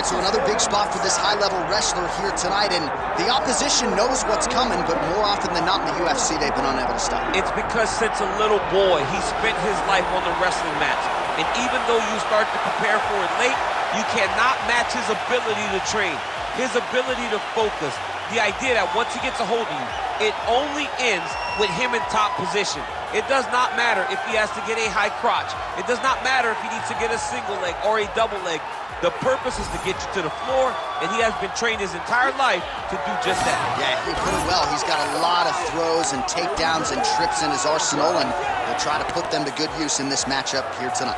So another big spot for this high-level wrestler here tonight, and the opposition knows what's coming, but more often than not in the UFC, they've been unable to stop. It's because since a little boy, he spent his life on the wrestling mats. And even though you start to prepare for it late, you cannot match his ability to train, his ability to focus. The idea that once he gets a hold of you, it only ends with him in top position. It does not matter if he has to get a high crotch. It does not matter if he needs to get a single leg or a double leg. The purpose is to get you to the floor, and he has been trained his entire life to do just that. Yeah, he put it well. He's got a lot of throws and takedowns and trips in his arsenal, and he'll try to put them to good use in this matchup here tonight.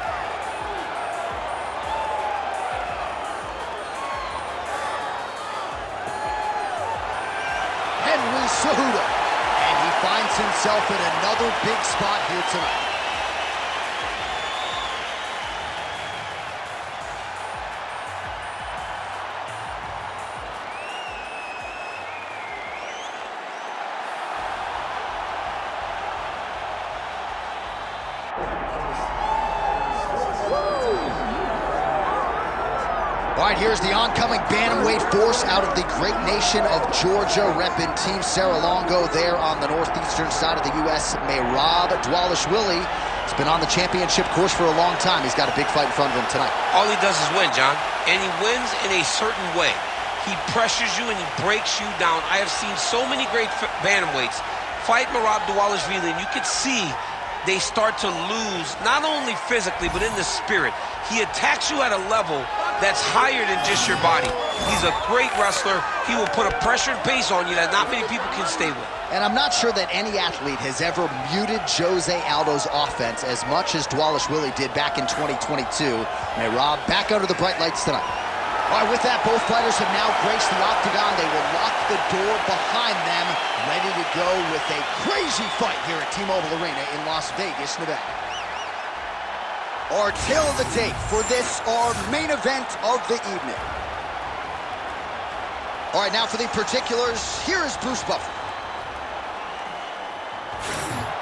Gentry Sehudо, and he finds himself in another big spot here tonight. All right, here's the oncoming bantamweight force out of the great nation of Georgia, repping Team Serra-Longo there on the northeastern side of the U.S. Merab Двалишвили. He's been on the championship course for a long time. He's got a big fight in front of him tonight. All he does is win, John, and he wins in a certain way. He pressures you and he breaks you down. I have seen so many great bantamweights fight Merab Двалишвили, and you can see they start to lose, not only physically, but in the spirit. He attacks you at a level that's higher than just your body. He's a great wrestler. He will put a pressure and pace on you that not many people can stay with. And I'm not sure that any athlete has ever muted Jose Aldo's offense as much as Двалишвили did back in 2022. Merab back under the bright lights tonight. All right, with that, both fighters have now graced the octagon. They will lock the door behind them, ready to go with a crazy fight here at T-Mobile Arena in Las Vegas, Nevada. Our tail of the tape for this, our main event of the evening. All right, now for the particulars, here is Bruce Buffer.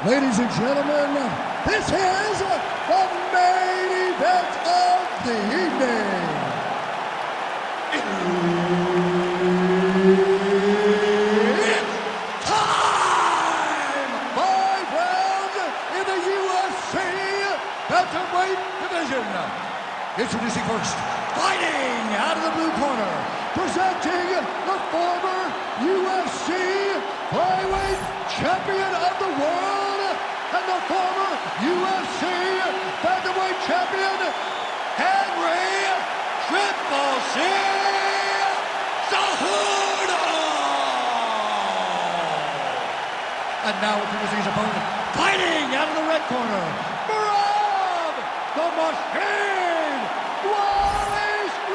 Ladies and gentlemen, this is the main event of the evening. It's time! 5 rounds in the UFC bantamweight division. Introducing first, fighting out of the blue corner, presenting the former UFC flyweight champion of the world and the former UFC bantamweight champion, Gentry Sehudo! And now introducing his opponent, fighting out of the red corner, Merab the Machine Двалишвили!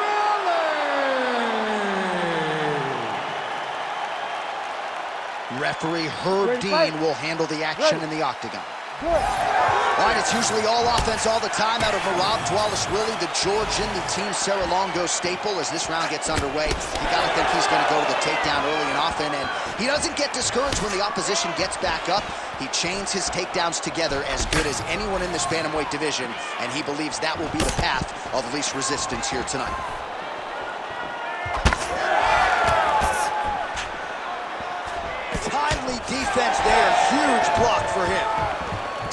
Referee Herb Dean will handle the action in the octagon. All right, it's usually all offense all the time out of Merab Двалишвili, the Georgian, the Team Serra-Longo staple. As this round gets underway, you got to think he's going to go to the takedown early and often, and he doesn't get discouraged when the opposition gets back up. He chains his takedowns together as good as anyone in this bantamweight division, and he believes that will be the path of least resistance here tonight. Timely defense there, huge block for him.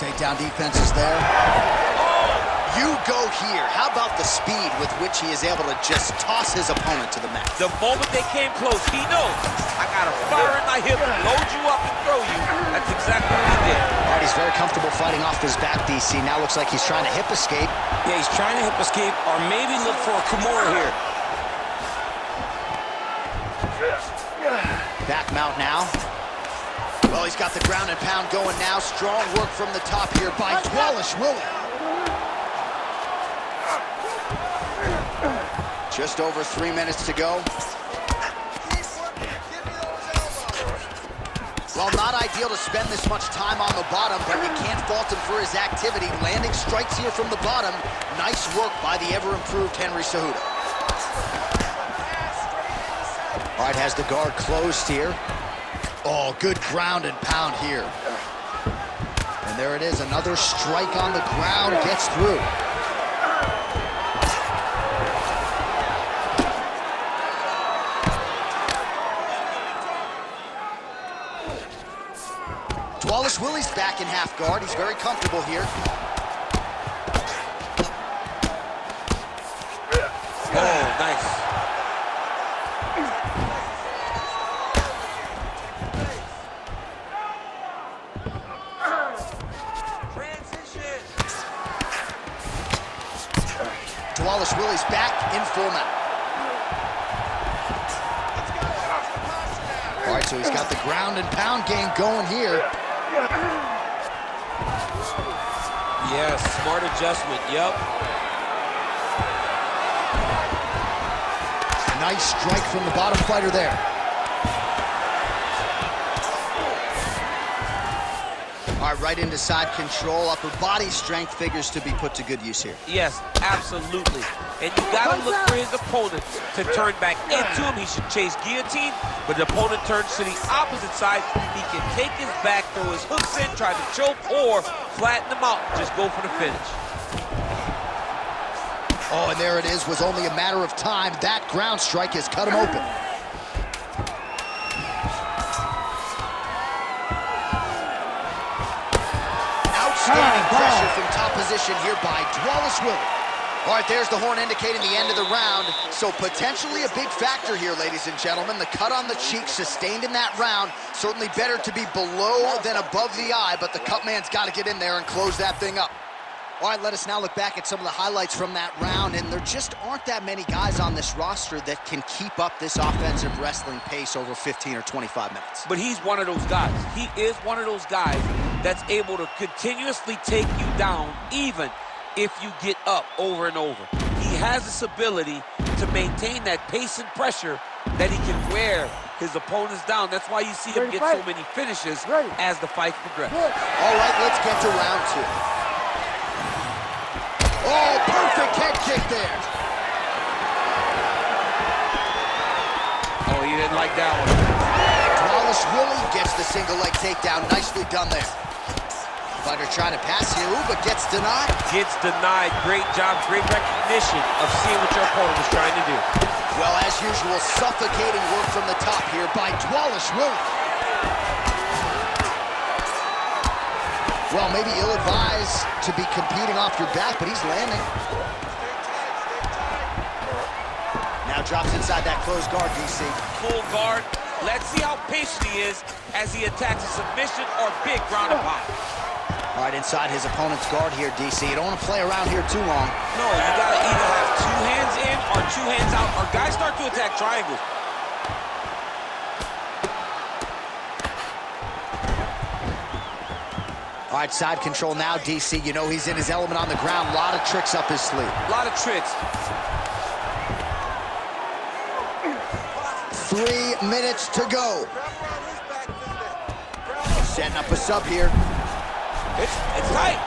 Takedown defense is there. You go here. How about the speed with which he is able to just toss his opponent to the mat? The moment they came close, he knows, I got a fire in my hip, load you up and throw you. That's exactly what he did. All right, he's very comfortable fighting off his back, DC. Now looks like he's trying to hip escape. Yeah, he's trying to hip escape or maybe look for a Kimura here. Back mount now. Well, he's got the ground and pound going now. Strong work from the top here by Двалишвили. Just over 3 minutes to go. Well, not ideal to spend this much time on the bottom, but you can't fault him for his activity. Landing strikes here from the bottom. Nice work by the ever-improved Gentry Sehudo. All right, has the guard closed here. Oh, good ground and pound here. And there it is, another strike on the ground, gets through. Двалишвili's back in half guard. He's very comfortable here. Oh, nice. Transition. Двалишvili's back in full mount. All right, so he's got the ground and pound game going here. Yes, smart adjustment, yep. Nice strike from the bottom fighter there. All right, right into side control. Upper body strength figures to be put to good use here. Yes, absolutely. And you gotta look for his opponent to turn back into him. He should chase guillotine, but the opponent turns to the opposite side. He can take his back, throw his hooks in, try to choke, or flatten him out. Just go for the finish. Oh, and there it is. Was only a matter of time. That ground strike has cut him open. Outstanding pressure from top position here by Двалишвили. All right, there's the horn indicating the end of the round. So potentially a big factor here, ladies and gentlemen. The cut on the cheek sustained in that round. Certainly better to be below than above the eye, but the cut man's got to get in there and close that thing up. All right, let us now look back at some of the highlights from that round, and there just aren't that many guys on this roster that can keep up this offensive wrestling pace over 15 or 25 minutes. But he's one of those guys. He is one of those guys that's able to continuously take you down, even if you get up over and over. He has this ability to maintain that pace and pressure that he can wear his opponents down. That's why you see him get so many finishes as the fight progresses. All right, let's get to round two. Oh, perfect head kick there. Oh, he didn't like that one. Двалишвили gets the single leg takedown. Nicely done there. Fighter trying to pass here, ooh, but gets denied. Gets denied. Great job, great recognition of seeing what your opponent was trying to do. Well, as usual, suffocating work from the top here by Двалишвили. Well, maybe ill-advised to be competing off your back, but he's landing. Now drops inside that closed guard, DC. Full guard. Let's see how patient he is as he attacks a submission or big ground and pound. All right, inside his opponent's guard here, DC. You don't want to play around here too long. No, you got to either have two hands in or two hands out, or guys start to attack triangles. All right, side control now, DC. You know he's in his element on the ground. A lot of tricks up his sleeve. A lot of tricks. 3 minutes to go. Setting up a sub here. It's tight.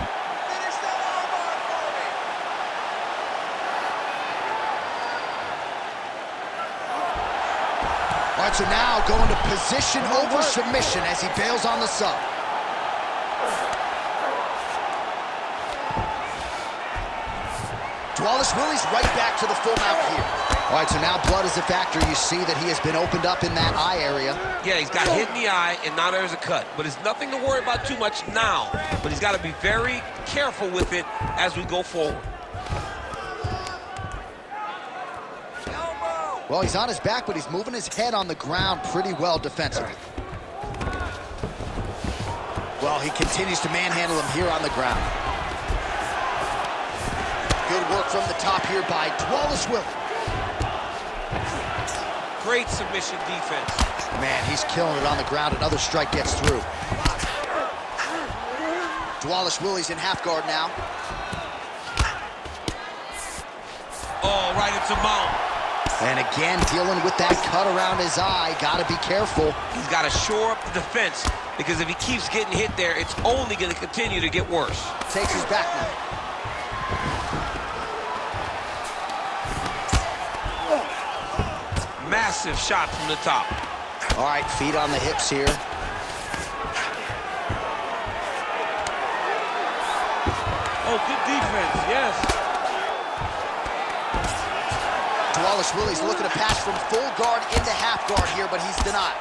All right, so now going to position over submission as he bails on the sub. Двалишвili's right back to the full mount here. All right, so now blood is a factor. You see that he has been opened up in that eye area. Yeah, he's got hit in the eye, and now there's a cut. But it's nothing to worry about too much now. But he's got to be very careful with it as we go forward. Well, he's on his back, but he's moving his head on the ground pretty well defensively. Well, he continues to manhandle him here on the ground. Good work from the top here by Двалишвили. Great submission defense. Man, he's killing it on the ground. Another strike gets through. Двалишвili's in half guard now. Oh, right into mount. And again, dealing with that cut around his eye. Got to be careful. He's got to shore up the defense, because if he keeps getting hit there, it's only going to continue to get worse. Takes his back now. Massive shot from the top. All right, feet on the hips here. Oh, good defense, yes. Двалишвili's looking to pass from full guard into half guard here, but he's denied.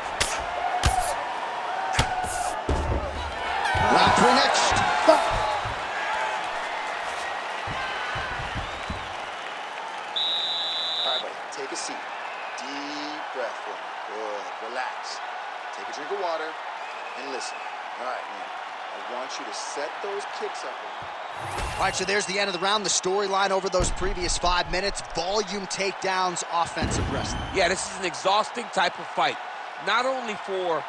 take a drink of water, and listen. All right, man. I want you to set those kicks up. All right, so there's the end of the round. The storyline over those previous 5 minutes. Volume takedowns, offensive wrestling. Yeah, this is an exhausting type of fight. Not only for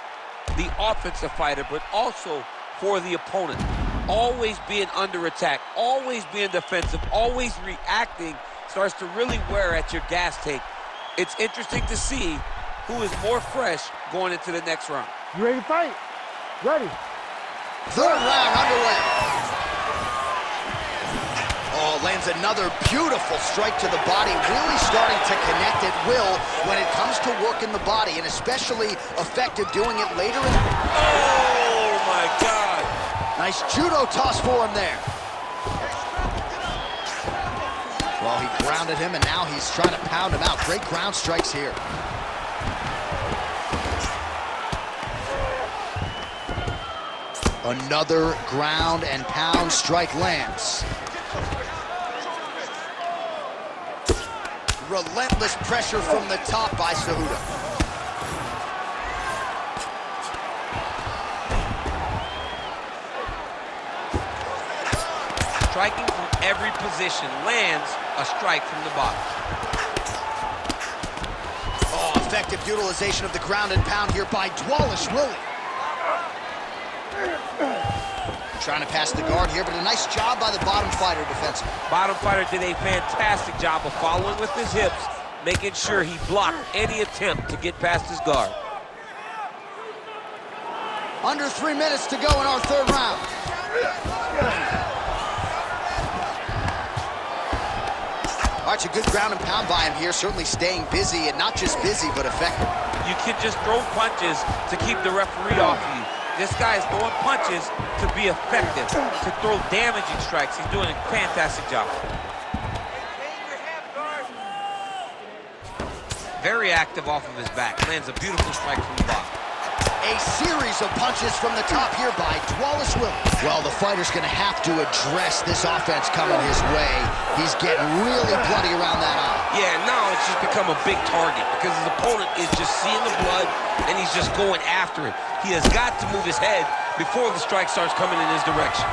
the offensive fighter, but also for the opponent. Always being under attack, always being defensive, always reacting starts to really wear at your gas tank. It's interesting to see who is more fresh going into the next round. You ready to fight? Ready. Third round underway. Oh, lands another beautiful strike to the body, really starting to connect at will when it comes to working the body, and especially effective doing it later in. Oh, my God. Nice judo toss for him there. Well, he grounded him, and now he's trying to pound him out. Great ground strikes here. Another ground and pound strike lands. Relentless pressure from the top by Sehudо. Striking from every position, lands a strike from the bottom. Oh, effective utilization of the ground and pound here by Двалишвили. Trying to pass the guard here, but a nice job by the bottom fighter defensively. Bottom fighter did a fantastic job of following with his hips, making sure he blocked any attempt to get past his guard. Under 3 minutes to go in our third round. All right, so good ground and pound by him here, certainly staying busy, and not just busy, but effective. You can just throw punches to keep the referee off of you. This guy is throwing punches to be effective, to throw damaging strikes. He's doing a fantastic job. Very active off of his back. Lands a beautiful strike from the bottom. A series of punches from the top here by Двалишвили. Well, the fighter's going to have to address this offense coming his way. He's getting really bloody around that eye. Yeah, now it's just become a big target because his opponent is just seeing the blood and he's just going after it. He has got to move his head before the strike starts coming in his direction.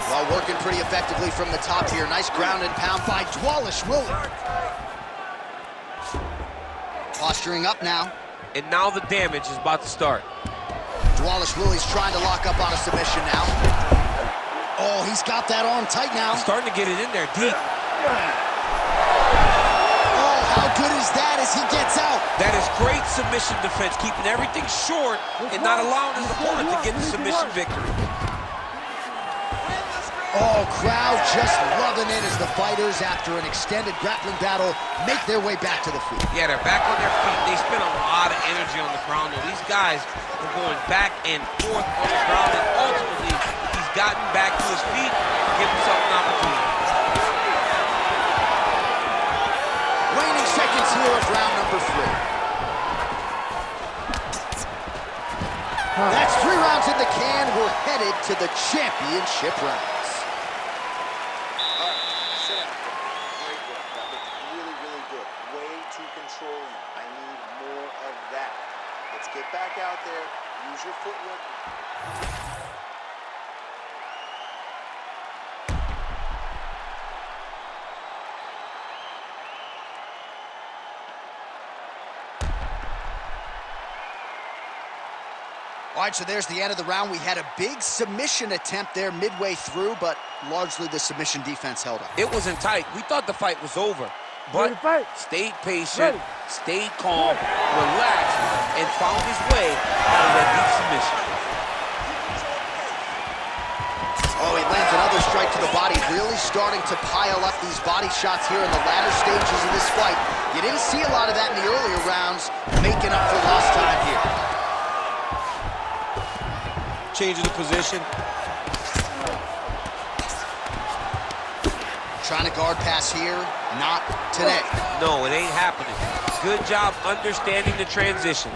Well, working pretty effectively from the top here. Nice ground and pound by Двалишвили. Posturing up now. And now the damage is about to start. Двалишвili's trying to lock up on a submission now. Oh, he's got that arm tight now. He's starting to get it in there deep. Oh, how good is that as he gets out? That is great submission defense, keeping everything short and not allowing his opponent to get the submission victory. Oh, crowd just loving it as the fighters, after an extended grappling battle, make their way back to the feet. Yeah, they're back on their feet. They spend a lot of energy on the ground. These guys are going back and forth on the ground, and ultimately, he's gotten back to his feet to give himself an opportunity. Waning seconds here of round number 3. That's 3 rounds in the can. We're headed to the championship rounds. Get back out there, use your footwork. All right, so there's the end of the round. We had a big submission attempt there midway through, but largely the submission defense held up. It wasn't tight. We thought the fight was over, but stayed patient, stayed calm, relaxed, and found his way out of that deep submission. Oh, he lands another strike to the body, really starting to pile up these body shots here in the latter stages of this fight. You didn't see a lot of that in the earlier rounds, making up for lost time here. Changing the position. Trying to guard pass here, not today. No, it ain't happening. Good job understanding the transitions.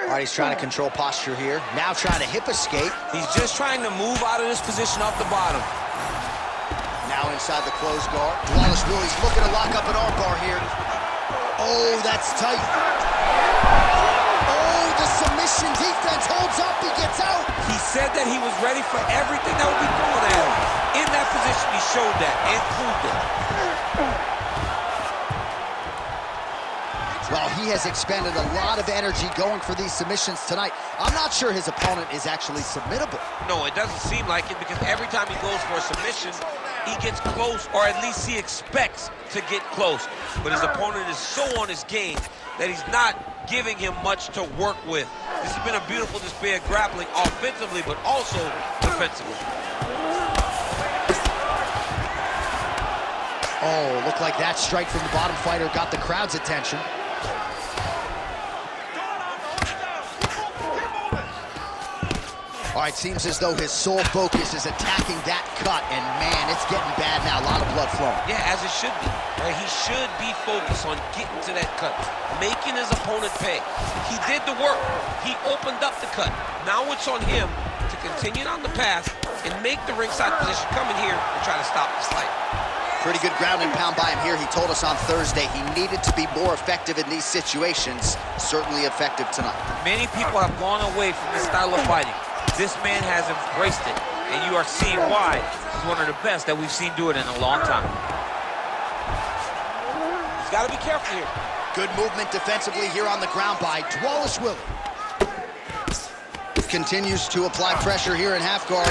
All right, he's trying to control posture here. Now trying to hip escape. He's just trying to move out of this position off the bottom. Now inside the closed guard. Двалишвili's looking to lock up an armbar here. Oh, that's tight. Oh, the submission defense holds up. He gets out. He said that he was ready for everything that would be thrown at him. In that position, he showed that and proved it. Well, he has expended a lot of energy going for these submissions tonight. I'm not sure his opponent is actually submittable. No, it doesn't seem like it, because every time he goes for a submission, he gets close, or at least he expects to get close. But his opponent is so on his game that he's not giving him much to work with. This has been a beautiful display of grappling offensively, but also defensively. Oh, looked like that strike from the bottom fighter got the crowd's attention. All right, seems as though his sole focus is attacking that cut, and man, it's getting bad now. A lot of blood flowing. Yeah, as it should be. Right? He should be focused on getting to that cut, making his opponent pay. He did the work. He opened up the cut. Now it's on him to continue on the path and make the ringside position, come in here and try to stop this fight. Pretty good ground and pound by him here. He told us on Thursday he needed to be more effective in these situations. Certainly effective tonight. Many people have gone away from this style of fighting. This man has embraced it, and you are seeing why he's one of the best that we've seen do it in a long time. He's got to be careful here. Good movement defensively here on the ground by Двалишвили. Continues to apply pressure here in half guard.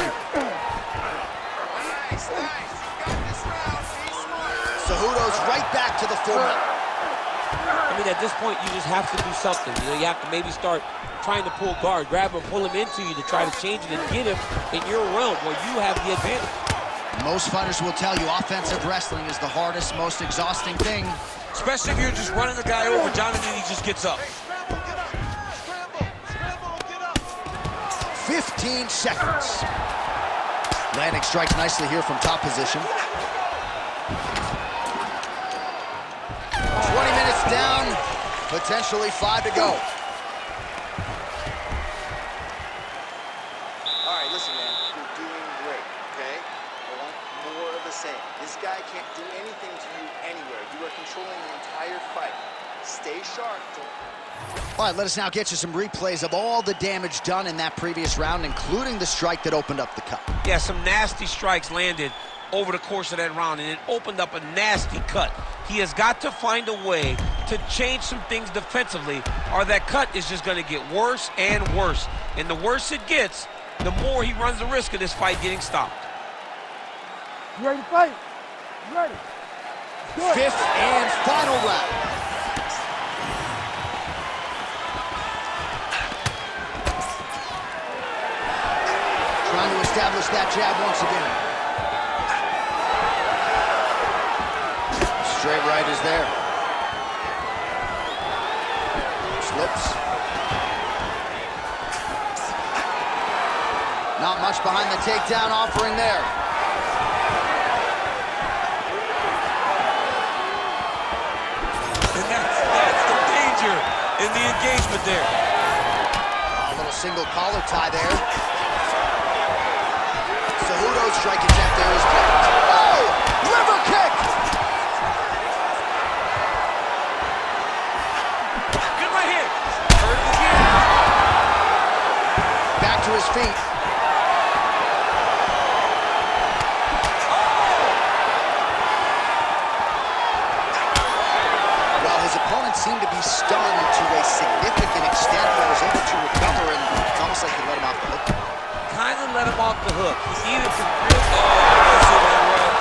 Sehudo's right back to the full mount. I mean, at this point, you just have to do something. You know, you have to maybe start trying to pull guard, grab him, pull him into you to try to change it and get him in your realm where you have the advantage. Most fighters will tell you offensive wrestling is the hardest, most exhausting thing. Especially if you're just running the guy over, Jonathan, he just gets up. 15 seconds. Landing strikes nicely here from top position. 20 minutes down, potentially 5 to go. All right, listen, man, you're doing great, okay? I want more of the same. This guy can't do anything to you anywhere. You are controlling the entire fight. Stay sharp. All right, let us now get you some replays of all the damage done in that previous round, including the strike that opened up the cut. Yeah, some nasty strikes landed over the course of that round, and it opened up a nasty cut. He has got to find a way to change some things defensively, or that cut is just going to get worse and worse. And the worse it gets, the more he runs the risk of this fight getting stopped. You ready to fight? You ready? Good. Fifth and final round. Trying to establish that jab once again. Straight right is there. Slips. Not much behind the takedown offering there. And that's the danger in the engagement there. A little single collar tie there. Sehudo's strike attempt there is blocked. Oh! Liver kick! Good right here. Heard it again. Back to his feet. Well, his opponent seemed to be stunned to a significant extent, but was able to recover, and it's almost like he let him off the hook. Kind of let him off the hook. He needed some real... Oh, that's it, man, right.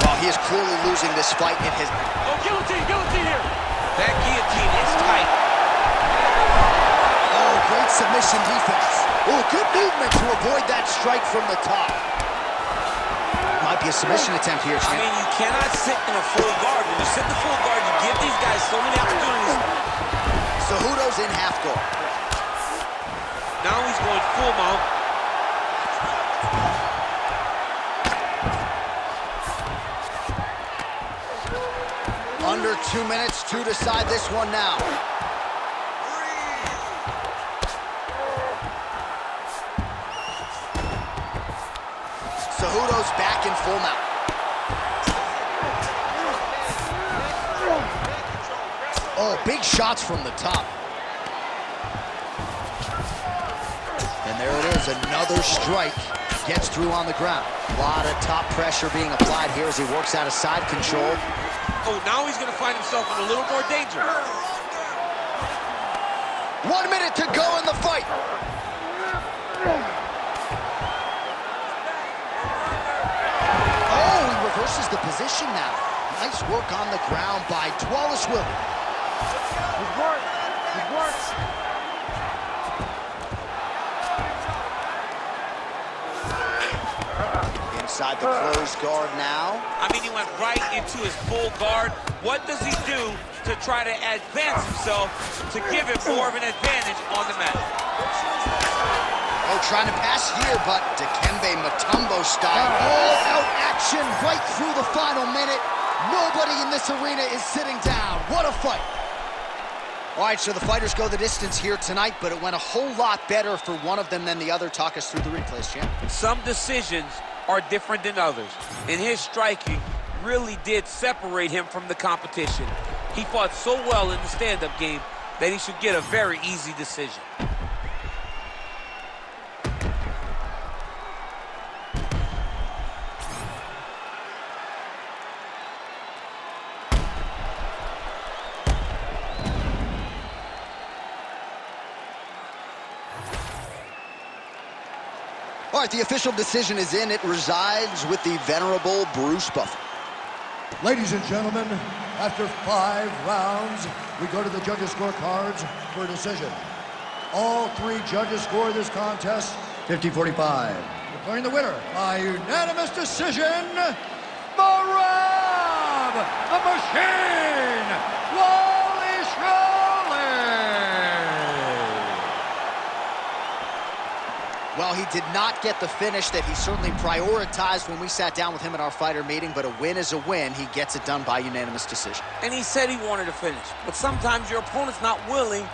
Well, he is clearly losing this fight in his... Oh, guillotine here. That guillotine is tight. Oh, great submission defense. Oh, good movement to avoid that strike from the top. Might be a submission attempt here, I champ. mean, you cannot sit in a full guard. When you sit in the full guard, you give these guys so many opportunities. Sehudo's in half guard. Now he's going full mount. Under 2 minutes to decide this one now. Sehudo's back in full mount. Big shots from the top. And there it is, another strike. Gets through on the ground. A lot of top pressure being applied here as he works out of side control. Oh, now he's going to find himself in a little more danger. 1 minute to go in the fight. Oh, he reverses the position now. Nice work on the ground by Двалишвили. Good work. Good work. Inside the closed guard now. I mean, he went right into his full guard. What does he do to try to advance himself to give him more of an advantage on the mat? Oh, trying to pass here, but Dikembe Mutombo style. All-out action right through the final minute. Nobody in this arena is sitting down. What a fight. All right, so the fighters go the distance here tonight, but it went a whole lot better for one of them than the other. Talk us through the replays, champ. Some decisions are different than others, and his striking really did separate him from the competition. He fought so well in the stand-up game that he should get a very easy decision. All right, the official decision is in. It resides with the venerable Bruce Buffer. Ladies and gentlemen, after 5 rounds, we go to the judges' scorecards for a decision. All 3 judges score this contest 50-45. Declaring the winner by unanimous decision, Merab the Machine Двалишвili! Well, he did not get the finish that he certainly prioritized when we sat down with him at our fighter meeting, but a win is a win. He gets it done by unanimous decision. And he said he wanted to finish, but sometimes your opponent's not willing